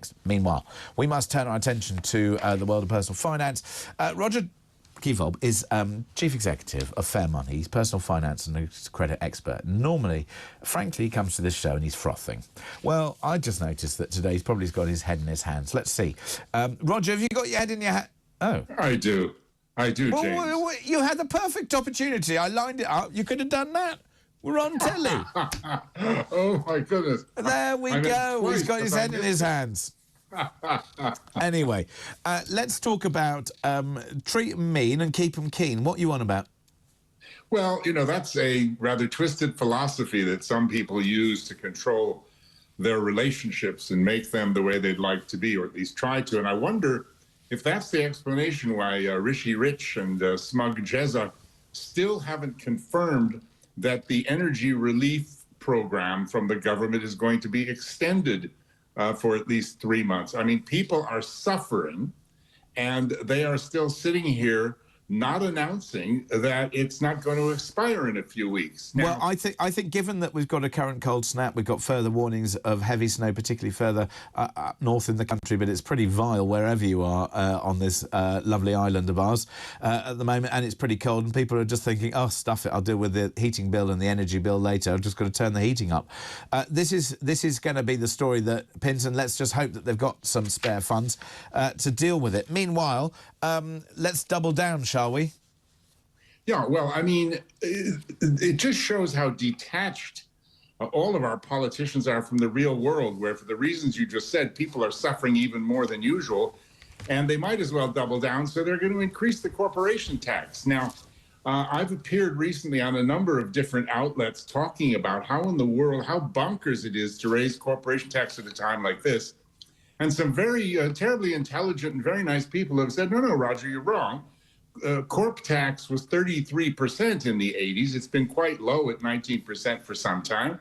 next. Meanwhile, we must turn our attention to the world of personal finance. Roger Kiefob is chief executive of Fair Money. He's personal finance and a credit expert. Normally, frankly, he comes to this show and he's frothing. Well, I just noticed that today he's probably got his head in his hands. Let's see. Roger, have you got your head in your hand? Oh. I do, James. Well, you had the perfect opportunity. I lined it up. You could have done that. We're on telly. Oh, my goodness. There we go. He's got his head in his hands. Anyway, let's talk about treat 'em mean and keep 'em keen. What you on about? Well, you know, that's a rather twisted philosophy that some people use to control their relationships and make them the way they'd like to be, or at least try to. And I wonder if that's the explanation why Rishi Rich and Smug Jezza still haven't confirmed that the energy relief program from the government is going to be extended for at least 3 months. I mean, people are suffering, and they are still sitting here not announcing that it's not going to expire in a few weeks. Now, well, I think given that we've got a current cold snap, we've got further warnings of heavy snow, particularly further up north in the country, but it's pretty vile wherever you are on this lovely island of ours at the moment, and it's pretty cold, and people are just thinking, oh, stuff it, I'll deal with the heating bill and the energy bill later. I've just got to turn the heating up. This is going to be the story that pins, and let's just hope that they've got some spare funds to deal with it. Meanwhile, let's double down, shall we? Yeah, well, I mean, it just shows how detached all of our politicians are from the real world, where for the reasons you just said, people are suffering even more than usual, and they might as well double down, so they're going to increase the corporation tax. Now, I've appeared recently on a number of different outlets talking about how in the world, how bonkers it is to raise corporation tax at a time like this. And some very terribly intelligent and very nice people have said, no, Roger, you're wrong. Corp tax was 33% in the 80s. It's been quite low at 19% for some time.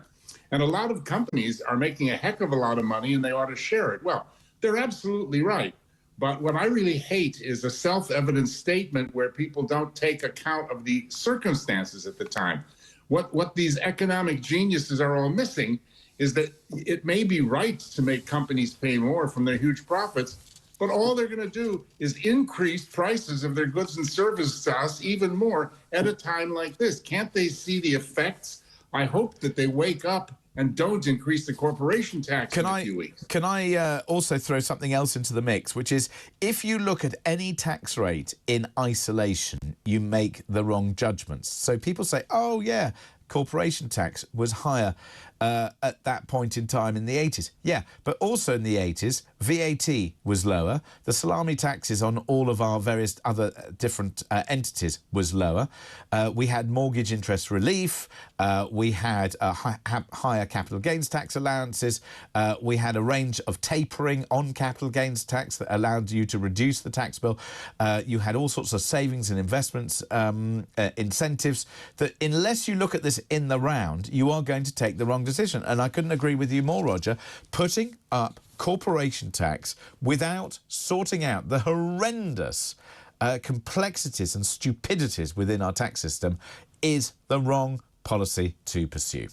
And a lot of companies are making a heck of a lot of money, and they ought to share it. Well, they're absolutely right. But what I really hate is a self-evident statement where people don't take account of the circumstances at the time. What these economic geniuses are all missing is that it may be right to make companies pay more from their huge profits, but all they're going to do is increase prices of their goods and services to us even more at a time like this. Can't they see the effects? I hope that they wake up and don't increase the corporation tax in a few weeks. Can I also throw something else into the mix, which is if you look at any tax rate in isolation, you make the wrong judgments. So people say, oh, yeah, corporation tax was higher at that point in time in the 80s. Yeah, but also in the 80s, VAT was lower. The salami taxes on all of our various other different entities was lower. We had mortgage interest relief. We had higher capital gains tax allowances. We had a range of tapering on capital gains tax that allowed you to reduce the tax bill. You had all sorts of savings and investments incentives that, unless you look at this in the round, you are going to take the wrong decision. And I couldn't agree with you more, Roger. Putting up corporation tax without sorting out the horrendous complexities and stupidities within our tax system is the wrong policy to pursue.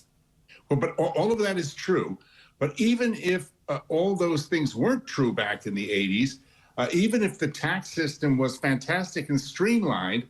Well, but all of that is true. But even if all those things weren't true back in the 80s, even if the tax system was fantastic and streamlined,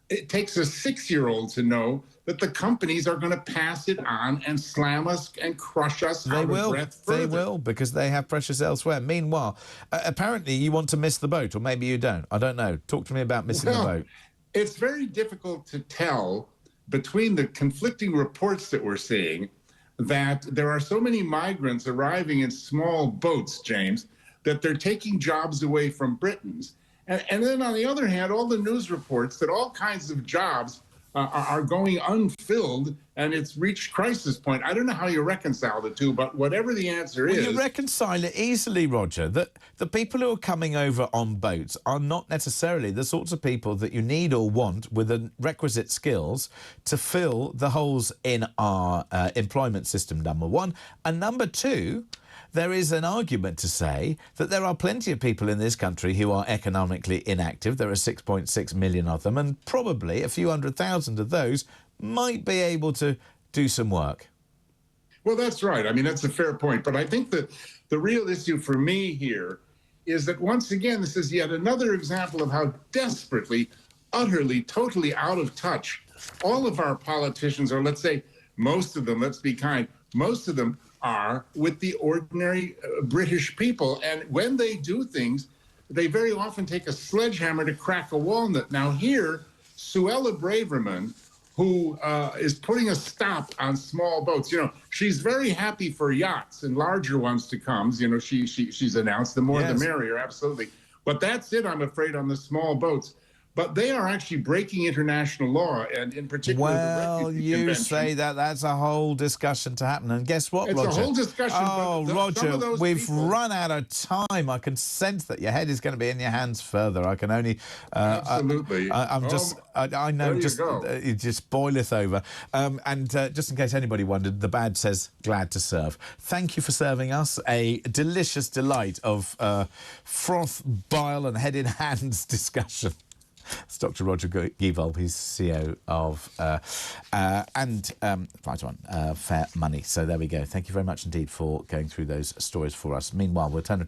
it takes a 6-year-old to know that the companies are going to pass it on and slam us and crush us out of breath further. They will, because they have pressures elsewhere. Meanwhile, apparently you want to miss the boat, or maybe you don't. I don't know. Talk to me about missing the boat. It's very difficult to tell between the conflicting reports that we're seeing that there are so many migrants arriving in small boats, James, that they're taking jobs away from Britons. And then on the other hand, all the news reports that all kinds of jobs are going unfilled, and it's reached crisis point. I don't know how you reconcile the two, but whatever the answer is... You reconcile it easily, Roger, that the people who are coming over on boats are not necessarily the sorts of people that you need or want with the requisite skills to fill the holes in our employment system, number one. And number two, there is an argument to say that there are plenty of people in this country who are economically inactive. There are 6.6 million of them, and probably a few 100,000 of those might be able to do some work. Well, that's right. I mean, that's a fair point. But I think that the real issue for me here is that, once again, this is yet another example of how desperately, utterly, totally out of touch all of our politicians, or let's say most of them, let's be kind, most of them are with the ordinary British people. And when they do things, they very often take a sledgehammer to crack a walnut. Now here, Suella Braverman, who is putting a stop on small boats. You know, she's very happy for yachts and larger ones to come. You know, she's announced the more the merrier, absolutely. But that's it, I'm afraid, on the small boats. But they are actually breaking international law, and in particular well, the Refugee you Convention. say that's a whole discussion to happen. And guess what, It's Roger? a whole discussion. Oh, but Roger, we've people... run out of time. I can sense that your head is going to be in your hands further. I can only... Absolutely. I know, just it just boileth over. And just in case anybody wondered, the badge says, glad to serve. Thank you for serving us. A delicious delight of froth, bile and head in hands discussion. It's Dr. Roger Givolb, he's CEO of Fair Money. So there we go. Thank you very much indeed for going through those stories for us. Meanwhile, we'll turn